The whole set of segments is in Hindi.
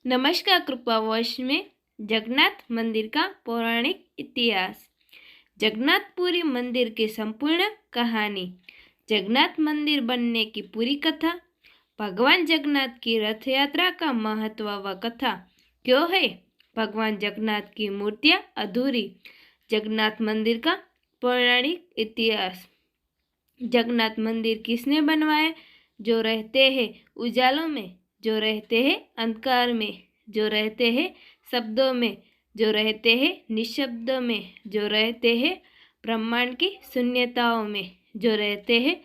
नमस्कार। कृपावश में जगन्नाथ मंदिर का पौराणिक इतिहास। जगन्नाथपुरी मंदिर की संपूर्ण कहानी। जगन्नाथ मंदिर बनने की पूरी कथा। भगवान जगन्नाथ की रथ यात्रा का महत्व व कथा क्यों है। भगवान जगन्नाथ की मूर्तियां अधूरी। जगन्नाथ मंदिर का पौराणिक इतिहास। जगन्नाथ मंदिर किसने बनवाया। जो रहते हैं उजालों में, जो रहते हैं अंधकार में, जो रहते हैं शब्दों में, जो रहते हैं निशब्द में, जो रहते हैं ब्रह्मांड की शून्यताओं में, जो रहते हैं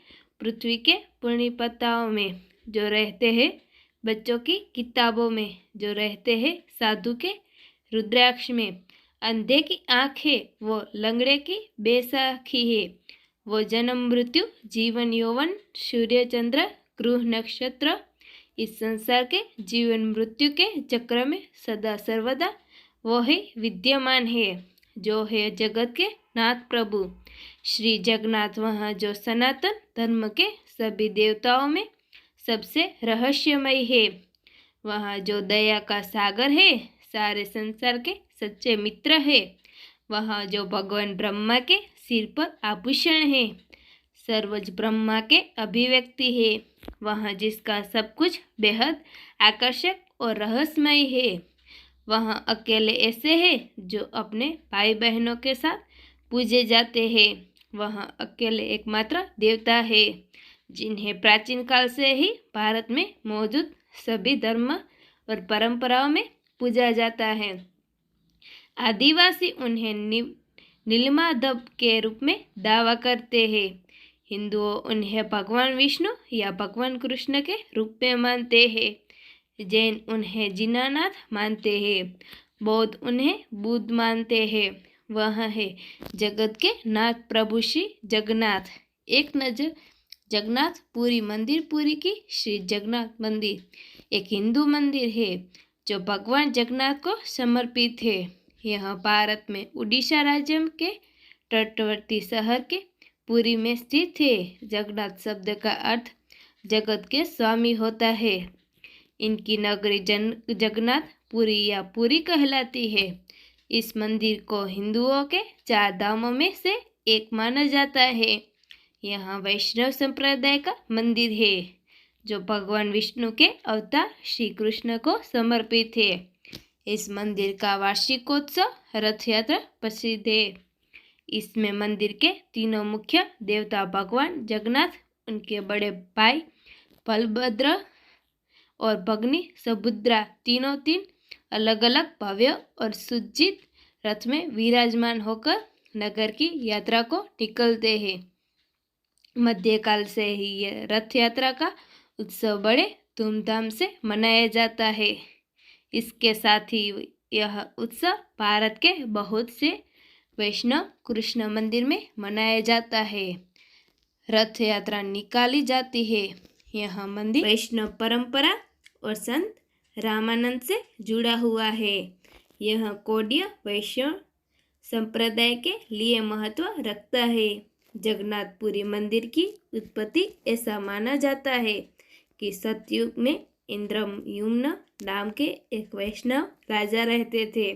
पृथ्वी के पूर्णिपताओं में, जो रहते हैं बच्चों की किताबों में, जो रहते हैं साधु के रुद्राक्ष में। अंधे की आँख है वो लंगड़े की बैसाखी है। वो जन्म मृत्यु जीवन यौवन सूर्य चंद्र ग्रह नक्षत्र इस संसार के जीवन मृत्यु के चक्र में सदा सर्वदा वो है विद्यमान है। जो है जगत के नाथ प्रभु श्री जगन्नाथ, वहाँ जो सनातन धर्म के सभी देवताओं में सबसे रहस्यमय है। वहाँ जो दया का सागर है, सारे संसार के सच्चे मित्र है। वहाँ जो भगवान ब्रह्मा के सिर पर आभूषण है, सर्वज ब्रह्मा के अभिव्यक्ति है। वहाँ जिसका सब कुछ बेहद आकर्षक और रहस्यमय है। वहाँ अकेले ऐसे हैं जो अपने भाई बहनों के साथ पूजे जाते हैं। वहाँ अकेले एकमात्र देवता है जिन्हें प्राचीन काल से ही भारत में मौजूद सभी धर्म और परंपराओं में पूजा जाता है। आदिवासी उन्हें नीलमाधव के रूप में दावा करते हैं। हिंदुओं उन्हें भगवान विष्णु या भगवान कृष्ण के रूप में मानते हैं। जैन उन्हें जिनानाथ मानते हैं। बौद्ध उन्हें बुद्ध मानते हैं। वह है जगत के नाथ प्रभु श्री जगन्नाथ। एक नजर जगन्नाथ पुरी मंदिर पुरी की श्री जगन्नाथ मंदिर एक हिंदू मंदिर है जो भगवान जगन्नाथ को समर्पित है। यह भारत में उड़ीसा राज्य के तटवर्ती शहर के पुरी में स्थित है। जगन्नाथ शब्द का अर्थ जगत के स्वामी होता है। इनकी नगरी जगन्नाथ पुरी या पुरी कहलाती है। इस मंदिर को हिंदुओं के 4 धामों में से एक माना जाता है। यहाँ वैष्णव संप्रदाय का मंदिर है जो भगवान विष्णु के अवतार श्री कृष्ण को समर्पित है। इस मंदिर का वार्षिकोत्सव रथ यात्रा प्रसिद्ध है। इसमें मंदिर के तीनों मुख्य देवता भगवान जगन्नाथ, उनके बड़े भाई बलभद्र और भगनी सुभद्रा तीनों 3 अलग अलग भव्य और सुसज्जित रथ में विराजमान होकर नगर की यात्रा को निकलते हैं। मध्यकाल से ही यह रथ यात्रा का उत्सव बड़े धूमधाम से मनाया जाता है। इसके साथ ही यह उत्सव भारत के बहुत से वैष्णव कृष्ण मंदिर में मनाया जाता है। रथ यात्रा निकाली जाती है। यह मंदिर वैष्णव परंपरा और संत रामानंद से जुड़ा हुआ है। यह कौड़िय वैष्णव संप्रदाय के लिए महत्व रखता है। जगन्नाथपुरी मंदिर की उत्पत्ति ऐसा माना जाता है कि सतयुग में इंद्रयुम्न नाम के एक वैष्णव राजा रहते थे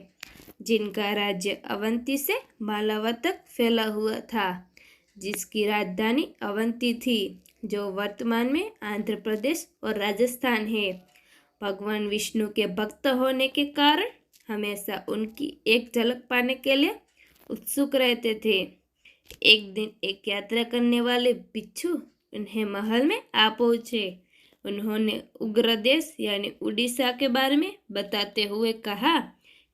जिनका राज्य अवंती से मालवा तक फैला हुआ था, जिसकी राजधानी अवंती थी, जो वर्तमान में आंध्र प्रदेश और राजस्थान है। भगवान विष्णु के भक्त होने के कारण हमेशा उनकी एक झलक पाने के लिए उत्सुक रहते थे। एक दिन एक यात्रा करने वाले बिच्छू उन्हें महल में आ पहुँचे। उन्होंने उग्रदेश यानी उड़ीसा के बारे में बताते हुए कहा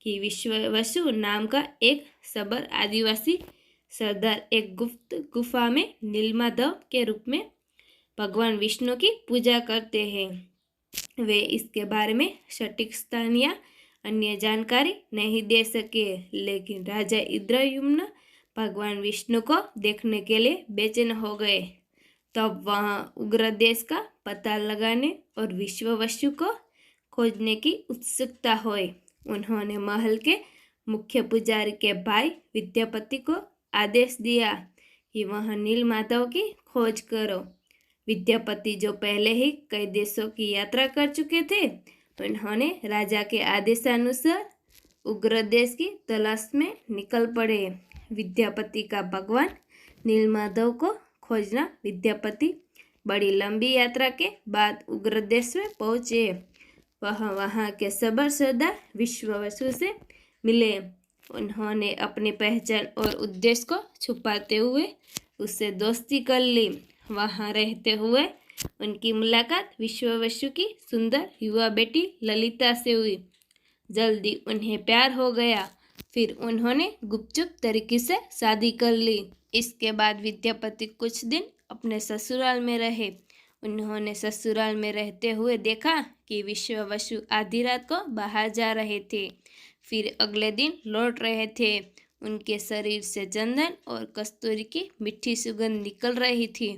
कि विश्ववसु नाम का एक सबर आदिवासी सरदार एक गुप्त गुफा में नीलमाधव के रूप में भगवान विष्णु की पूजा करते हैं। वे इसके बारे में सटीक स्थान या अन्य जानकारी नहीं दे सके, लेकिन राजा इंद्रयुम्न भगवान विष्णु को देखने के लिए बेचैन हो गए। तब वहाँ उग्रदेश का पता लगाने और विश्ववसु को खोजने की उत्सुकता हुई। उन्होंने महल के मुख्य पुजारी के भाई विद्यापति को आदेश दिया कि वह नीलमाधव की खोज करो। विद्यापति जो पहले ही कई देशों की यात्रा कर चुके थे, उन्होंने राजा के आदेशानुसार उग्रदेश की तलाश में निकल पड़े। विद्यापति का भगवान नीलमाधव को खोजना। विद्यापति बड़ी लंबी यात्रा के बाद उग्रदेश में पहुँचे। वह वहाँ के सबर सरदार विश्ववसु से मिले। उन्होंने अपनी पहचान और उद्देश्य को छुपाते हुए उससे दोस्ती कर ली। वहाँ रहते हुए उनकी मुलाकात विश्ववसु की सुंदर युवा बेटी ललिता से हुई। जल्दी उन्हें प्यार हो गया। फिर उन्होंने गुपचुप तरीके से शादी कर ली। इसके बाद विद्यापति कुछ दिन अपने ससुराल में रहे। उन्होंने ससुराल में रहते हुए देखा कि विश्ववसु आधी रात को बाहर जा रहे थे, फिर अगले दिन लौट रहे थे। उनके शरीर से चंदन और कस्तूरी की मीठी सुगंध निकल रही थी।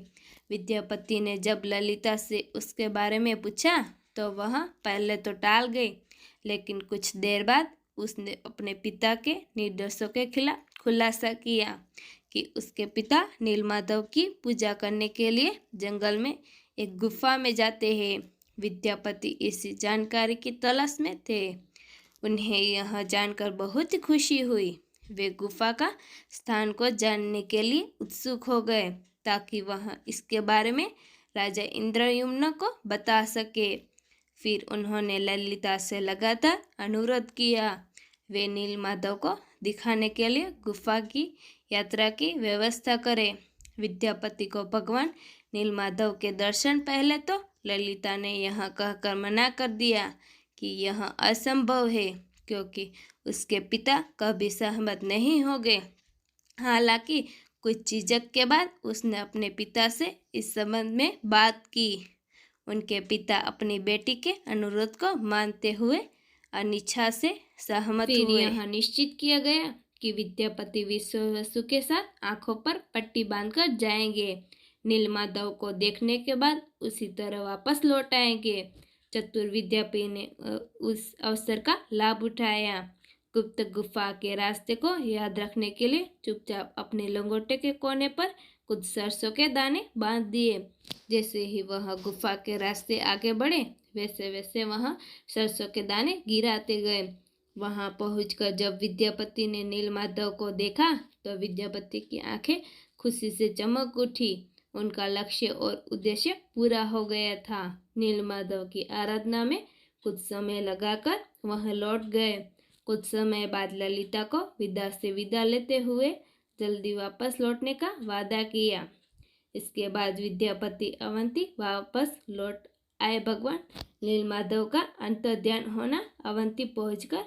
विद्यापति ने जब ललिता से उसके बारे में पूछा तो वह पहले तो टाल गई, लेकिन कुछ देर बाद उसने अपने पिता के निर्देशों के खिलाफ खुलासा किया कि उसके पिता नीलमाधव की पूजा करने के लिए जंगल में एक गुफा में जाते हैं। विद्यापति इसी जानकारी की तलाश में थे। उन्हें यह जानकर बहुत खुशी हुई। वे गुफा का स्थान को जानने के लिए उत्सुक हो गए ताकि वह इसके बारे में राजा इंद्रद्युम्न को बता सके। फिर उन्होंने ललिता से लगातार अनुरोध किया वे नीलमाधव को दिखाने के लिए गुफा की यात्रा की व्यवस्था करें। विद्यापति को भगवान नीलमाधव के दर्शन पहले तो ललिता ने यह कहकर मना कर दिया कि यह असंभव है, क्योंकि उसके पिता कभी सहमत नहीं होंगे। हालांकि कुछ झिझक के बाद उसने अपने पिता से इस संबंध में बात की। उनके पिता अपनी बेटी के अनुरोध को मानते हुए अनिच्छा से सहमत हुए। यह निश्चित किया गया कि विद्यापति विश्ववसु के साथ आंखों पर पट्टी बांधकर जाएंगे। नीलमाधव को देखने के बाद उसी तरह वापस लौट आएंगे। चतुर विद्यापति ने उस अवसर का लाभ उठाया। गुप्त गुफा के रास्ते को याद रखने के लिए चुपचाप अपने लंगोटे के कोने पर कुछ सरसों के दाने बांध दिए। जैसे ही वह गुफा के रास्ते आगे बढ़े, वैसे वैसे वह सरसों के दाने गिराते गए। वहां पहुंचकर जब विद्यापति ने नीलमाधव को देखा तो विद्यापति की आंखें खुशी से चमक उठी। उनका लक्ष्य और उद्देश्य पूरा हो गया था। नीलमाधव की आराधना में कुछ समय लगाकर वह लौट गए। कुछ समय बाद ललिता को विदा से विदा लेते हुए जल्दी वापस लौटने का वादा किया। इसके बाद विद्यापति अवंती वापस लौट आए। भगवान नीलमाधव का अंतर्ध्यान होना अवंती पहुंचकर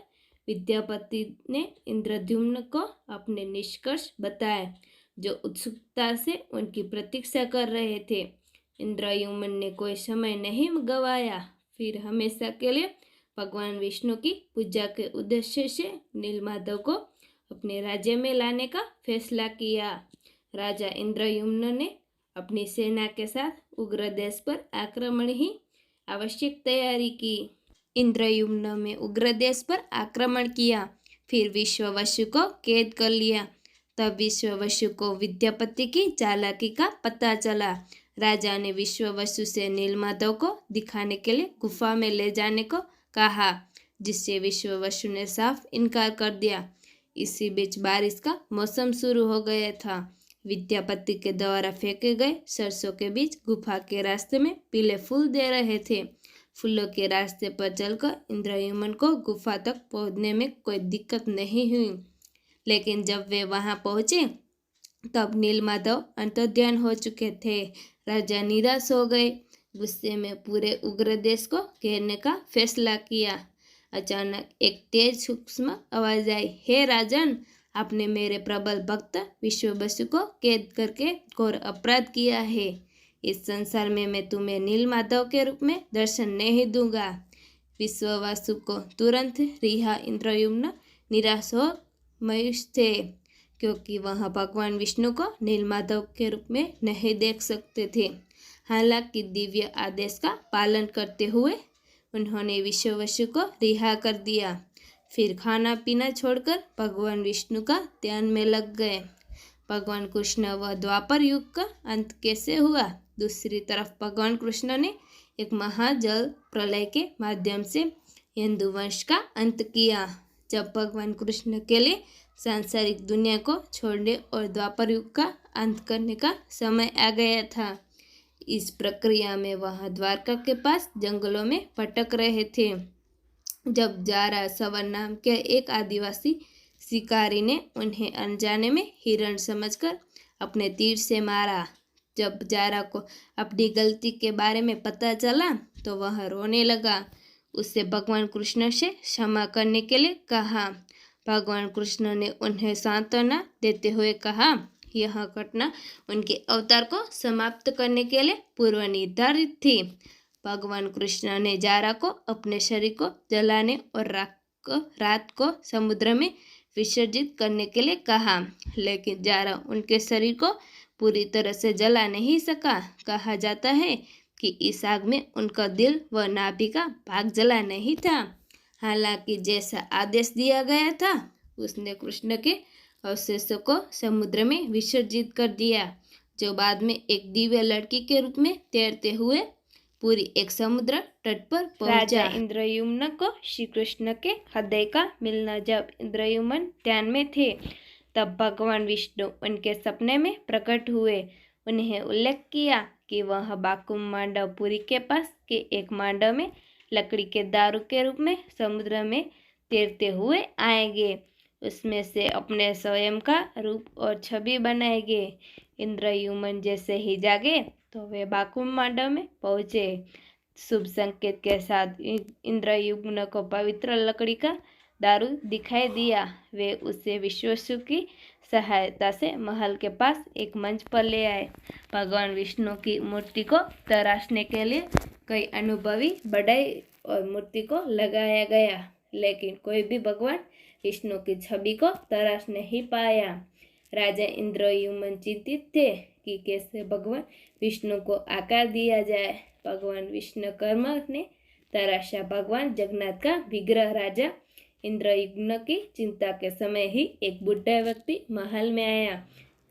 विद्यापति ने इंद्रद्युम्न को अपने निष्कर्ष बताए, जो उत्सुकता से उनकी प्रतीक्षा कर रहे थे। इंद्रद्युम्न ने कोई समय नहीं गवाया। फिर हमेशा के लिए भगवान विष्णु की पूजा के उद्देश्य से नीलमाधव को अपने राज्य में लाने का फैसला किया। राजा इंद्रद्युम्न ने अपनी सेना के साथ उग्रदेश पर आक्रमण की आवश्यक तैयारी की। इंद्रद्युम्न ने उग्रदेश पर आक्रमण किया, फिर विश्ववसु को कैद कर लिया। तब विश्ववसु को विद्यापति की चालाकी का पता चला। राजा ने विश्ववसु से नीलमाधव को दिखाने के लिए गुफा में ले जाने को कहा, जिससे विश्ववसु ने साफ इनकार कर दिया। इसी बीच बारिश का मौसम शुरू हो गया था। विद्यापति के द्वारा फेंके गए सरसों के बीज गुफा के रास्ते में पीले फूल दे रहे थे। फूलों के रास्ते पर चलकर इंद्रद्युम्न को गुफा तक पहुंचने में कोई दिक्कत नहीं हुई, लेकिन जब वे वहां पहुंचे तब नीलमाधव अंतर्ध्यान हो चुके थे। राजा निराश हो गए। गुस्से में पूरे उग्रदेश को घेरने का फैसला किया। अचानक एक तेज सूक्ष्म आवाज आई, हे राजन, आपने मेरे प्रबल भक्त विश्ववसु को कैद करके घोर अपराध किया है। इस संसार में मैं तुम्हें नीलमाधव के रूप में दर्शन नहीं दूंगा। विश्ववसु को तुरंत रिहा इंद्रद्युम्न निराश हो मायूस थे, क्योंकि वह भगवान विष्णु को नीलमाधव के रूप में नहीं देख सकते थे। हालांकि दिव्य आदेश का पालन करते हुए उन्होंने विश्ववसु को रिहा कर दिया। फिर खाना पीना छोड़कर भगवान विष्णु का ध्यान में लग गए। भगवान कृष्ण व द्वापर युग का अंत कैसे हुआ? दूसरी तरफ भगवान कृष्ण ने एक महाजल प्रलय के माध्यम से हिंदू वंश का अंत किया। जब भगवान कृष्ण के लिए सांसारिक दुनिया को छोड़ने और द्वापर युग का अंत करने का समय आ गया था। इस प्रक्रिया में वह द्वारका के पास जंगलों में भटक रहे थे। जब जारा सवर नाम के एक आदिवासी शिकारी ने उन्हें अनजाने में हिरण समझकर अपने तीर से मारा। जब जारा को अपनी गलती के बारे में पता चला तो वह रोने लगा। उससे भगवान कृष्ण से क्षमा करने के लिए कहा। भगवान कृष्ण ने उन्हें सांत्वना देते हुए कहा, यह घटना उनके अवतार को समाप्त करने के लिए पूर्व निर्धारित थी। भगवान कृष्ण ने जारा को अपने शरीर को जलाने और रात को समुद्र में विसर्जित करने के लिए कहा, लेकिन जारा उनके शरीर को पूरी तरह से जला नहीं सका। कहा जाता है कि इस आग में उनका दिल व नाभि का भाग जला नहीं था। हालांकि जैसा आदेश दिया गया था उसने कृष्ण के अवशेषों को समुद्र में विसर्जित कर दिया, जो बाद में एक दिव्य लड़की के रूप में तैरते हुए पूरी एक समुद्र तट पर पहुंचा। राजा इंद्रयुम्न को श्री कृष्ण के हृदय का मिलना। जब इंद्रयुम्न ध्यान में थे तब भगवान विष्णु उनके सपने में प्रकट हुए। उन्हें उल्लेख किया कि वह बाकुम मांडवपुरी के पास के एक मांडव में लकड़ी के दारू के रूप में समुद्र में तैरते हुए आएंगे। उसमें से अपने स्वयं का रूप और छवि बनाएंगे। इंद्रयुम्न जैसे ही जागे तो वे बाकुम मांडव में पहुँचे। शुभ संकेत के साथ इंद्रयुम्न को पवित्र लकड़ी का दारू दिखाई दिया। वे उसे विश्वासु की सहायता से महल के पास एक मंच पर ले आए। भगवान विष्णु की मूर्ति को तराशने के लिए कई अनुभवी बढ़ाई और मूर्ति को लगाया गया, लेकिन कोई भी भगवान विष्णु की छवि को तराश नहीं पाया। राजा इंद्रयुम्न चिंतित थे कि कैसे भगवान विष्णु को आकार दिया जाए। भगवान विश्वकर्मा ने तराशा। भगवान जगन्नाथ का विग्रह। राजा इंद्रयुम्न की चिंता के समय ही एक बुढ़ा व्यक्ति महल में आया,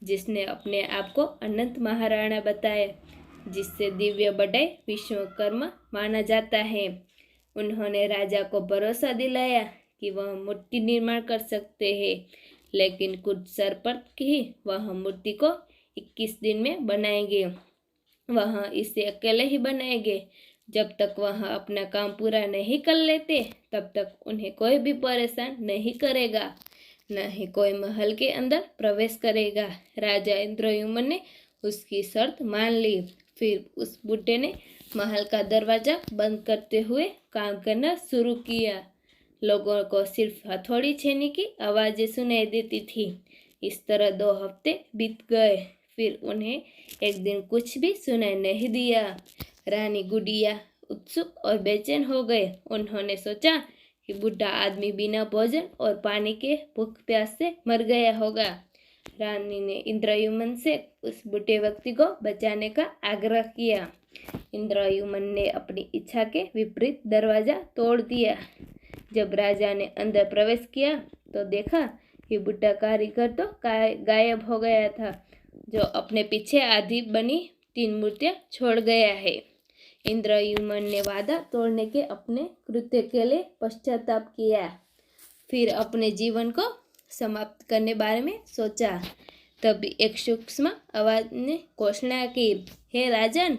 जिसने अपने आप को अनंत महाराणा बताया, जिससे दिव्य बढ़ाई विश्वकर्मा माना जाता है। उन्होंने राजा को भरोसा दिलाया कि वह मूर्ति निर्माण कर सकते हैं, लेकिन कुछ शर्त की वह मूर्ति को 21 दिन में बनाएंगे। वह इसे अकेले ही बनाएंगे। जब तक वह अपना काम पूरा नहीं कर लेते तब तक उन्हें कोई भी परेशान नहीं करेगा, न ही कोई महल के अंदर प्रवेश करेगा। राजा इंद्रयुम्न ने उसकी शर्त मान ली। फिर उस बूढ़े ने महल का दरवाजा बंद करते हुए काम करना शुरू किया। लोगों को सिर्फ हथौड़ी छेनी की आवाज़ें सुनाई देती थी। इस तरह 2 हफ्ते बीत गए। फिर उन्हें एक दिन कुछ भी सुनाई नहीं दिया। रानी गुड़िया उत्सुक और बेचैन हो गए। उन्होंने सोचा कि बूढ़ा आदमी बिना भोजन और पानी के भूख प्यास से मर गया होगा। रानी ने इंद्रयुम्न से उस बूढ़े व्यक्ति को बचाने का आग्रह किया। इंद्रयुम्न ने अपनी इच्छा के विपरीत दरवाजा तोड़ दिया। जब राजा ने अंदर प्रवेश किया तो देखा कि बूढ़ा कारीगर तो गायब हो गया था, जो अपने पीछे आधी बनी 3 मूर्तियां छोड़ गया है। इंद्रयुम्न ने वादा तोड़ने के अपने कृत्य के लिए पश्चाताप किया। फिर अपने जीवन को समाप्त करने बारे में सोचा। तभी एक सूक्ष्म आवाज ने घोषणा की, हे राजन,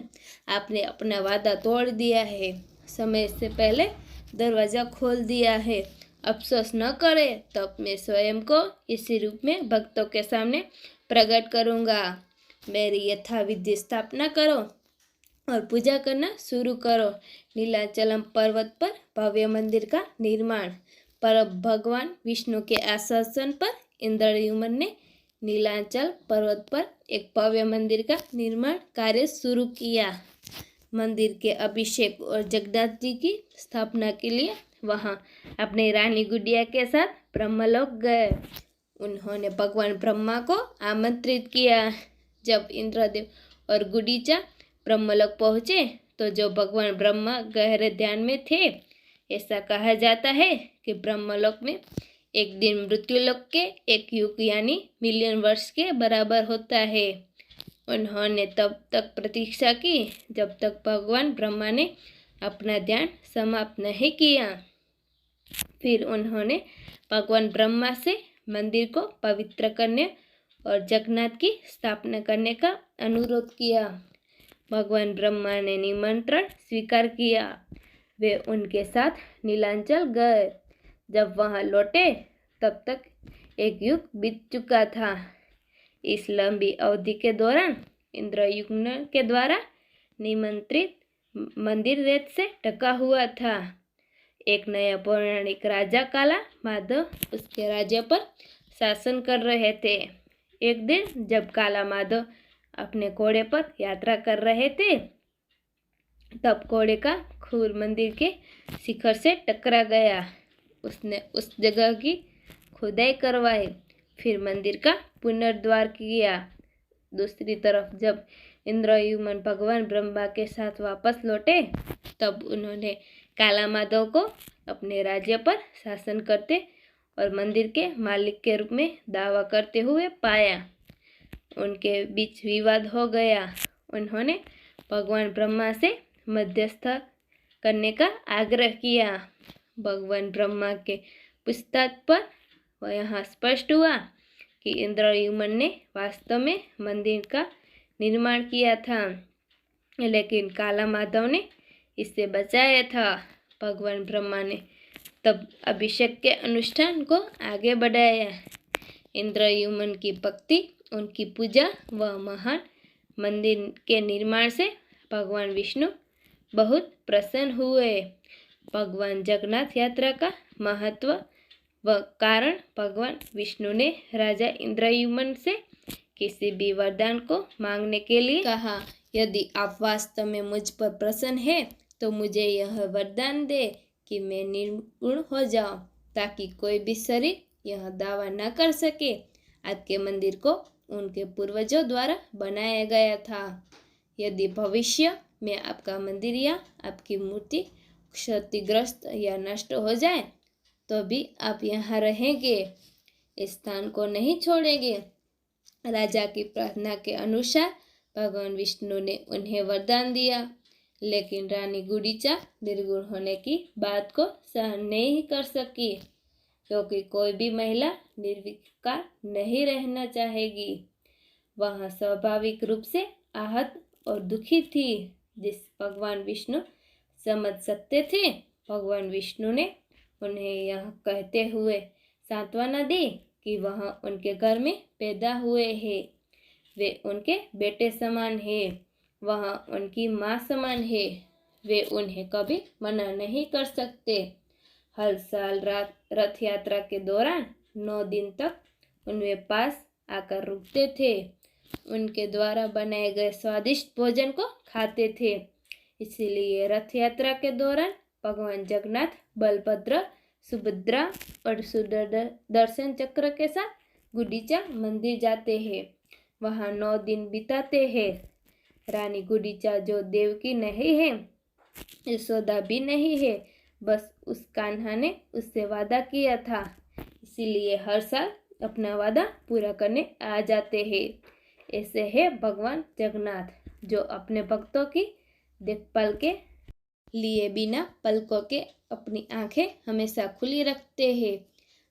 आपने अपना वादा तोड़ दिया है। समय से पहले दरवाजा खोल दिया है। अफसोस न करे तब मैं स्वयं को इसी रूप में भक्तों के सामने प्रकट करूँगा। मेरी यथाविधि स्थापना करो और पूजा करना शुरू करो। नीलाचलम पर्वत पर भव्य मंदिर का निर्माण। पर भगवान विष्णु के आश्वासन पर इंद्रयुम्न ने नीलाचल पर्वत पर एक भव्य मंदिर का निर्माण कार्य शुरू किया। मंदिर के अभिषेक और जगन्नाथ जी की स्थापना के लिए वहां अपनी रानी गुड़िया के साथ ब्रह्मलोक गए। उन्होंने भगवान ब्रह्मा को आमंत्रित किया। जब इंद्रदेव और गुड़िया ब्रह्मलोक पहुँचे तो जो भगवान ब्रह्मा गहरे ध्यान में थे। ऐसा कहा जाता है कि ब्रह्मलोक में एक दिन मृत्युलोक के 1 युग यानी मिलियन वर्ष के बराबर होता है। उन्होंने तब तक प्रतीक्षा की जब तक भगवान ब्रह्मा ने अपना ध्यान समाप्त नहीं किया। फिर उन्होंने भगवान ब्रह्मा से मंदिर को पवित्र करने और जगन्नाथ की स्थापना करने का अनुरोध किया। भगवान ब्रह्मा ने निमंत्रण स्वीकार किया। वे उनके साथ नीलांचल गए। जब वहां लौटे तब तक एक युग बीत चुका था। इस लंबी अवधि के दौरान इंद्रयुम्न के द्वारा निमंत्रित मंदिर रेत से ढका हुआ था। एक नया पौराणिक राजा काला माधव उसके राज्य पर शासन कर रहे थे। एक दिन जब काला माधव अपने घोड़े पर यात्रा कर रहे थे तब घोड़े का खूर मंदिर के शिखर से टकरा गया। उसने उस जगह की खुदाई करवाई, फिर मंदिर का पुनर्द्वार किया। दूसरी तरफ जब इंद्रयुम्न भगवान ब्रह्मा के साथ वापस लौटे तब उन्होंने काला माधव को अपने राज्य पर शासन करते और मंदिर के मालिक के रूप में दावा करते हुए पाया। उनके बीच विवाद हो गया। उन्होंने भगवान ब्रह्मा से मध्यस्थ करने का आग्रह किया। भगवान ब्रह्मा के पूछताछ पर वह यहाँ स्पष्ट हुआ कि इंद्रयुम्न ने वास्तव में मंदिर का निर्माण किया था, लेकिन काला माधव ने इसे बचाया था। भगवान ब्रह्मा ने तब अभिषेक के अनुष्ठान को आगे बढ़ाया। इंद्रयुम्न की भक्ति, उनकी पूजा व महान मंदिर के निर्माण से भगवान विष्णु बहुत प्रसन्न हुए। भगवान जगन्नाथ यात्रा का महत्व व कारण भगवान विष्णु ने राजा इंद्रयुम्न से किसी भी वरदान को मांगने के लिए कहा। यदि आप वास्तव में मुझ पर प्रसन्न हैं तो मुझे यह वरदान दे कि मैं निर्गुण हो जाऊं, ताकि कोई भी शरीर यह दावा न कर सके आपके मंदिर को उनके पूर्वजों द्वारा बनाया गया था। यदि भविष्य में आपका मंदिर या आपकी मूर्ति क्षतिग्रस्त या नष्ट हो जाए तो भी आप यहाँ रहेंगे, इस स्थान को नहीं छोड़ेंगे। राजा की प्रार्थना के अनुसार भगवान विष्णु ने उन्हें वरदान दिया, लेकिन रानी गुंडीचा निर्गुण होने की बात को सहन नहीं कर सकी, क्योंकि कोई भी महिला निर्विकार नहीं रहना चाहेगी। वह स्वाभाविक रूप से आहत और दुखी थी, जिस भगवान विष्णु समझ सकते थे। भगवान विष्णु ने उन्हें यह कहते हुए सांत्वना दी कि वह उनके घर में पैदा हुए हैं, वे उनके बेटे समान हैं, वह उनकी माँ समान है, वे उन्हें कभी मना नहीं कर सकते। हर साल रथ यात्रा के दौरान 9 दिन तक उनके पास आकर रुकते थे, उनके द्वारा बनाए गए स्वादिष्ट भोजन को खाते थे। इसीलिए रथ यात्रा के दौरान भगवान जगन्नाथ, बलभद्र, सुभद्रा और सुदर्शन चक्र के साथ गुंडीचा मंदिर जाते हैं, वहाँ 9 दिन बिताते हैं। रानी गुंडीचा जो देवकी नहीं है, यशोदा भी नहीं है, बस उस कान्हा ने उससे वादा किया था, इसीलिए हर साल अपना वादा पूरा करने आ जाते हैं। ऐसे है भगवान जगन्नाथ, जो अपने भक्तों की देखभाल के लिए बिना पलकों के अपनी आंखें हमेशा खुली रखते हैं।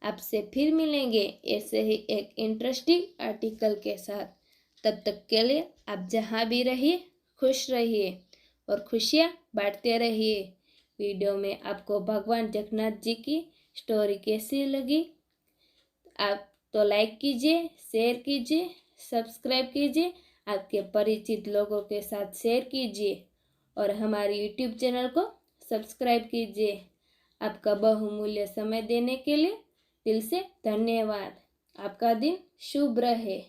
आपसे फिर मिलेंगे ऐसे ही एक इंटरेस्टिंग आर्टिकल के साथ। तब तक के लिए आप जहाँ भी रहिए खुश रहिए और खुशियाँ बांटते रहिए। वीडियो में आपको भगवान जगन्नाथ जी की स्टोरी कैसी लगी? आप तो लाइक कीजिए, शेयर कीजिए, सब्सक्राइब कीजिए, आपके परिचित लोगों के साथ शेयर कीजिए और हमारे यूट्यूब चैनल को सब्सक्राइब कीजिए। आपका बहुमूल्य समय देने के लिए दिल से धन्यवाद। आपका दिन शुभ रहे।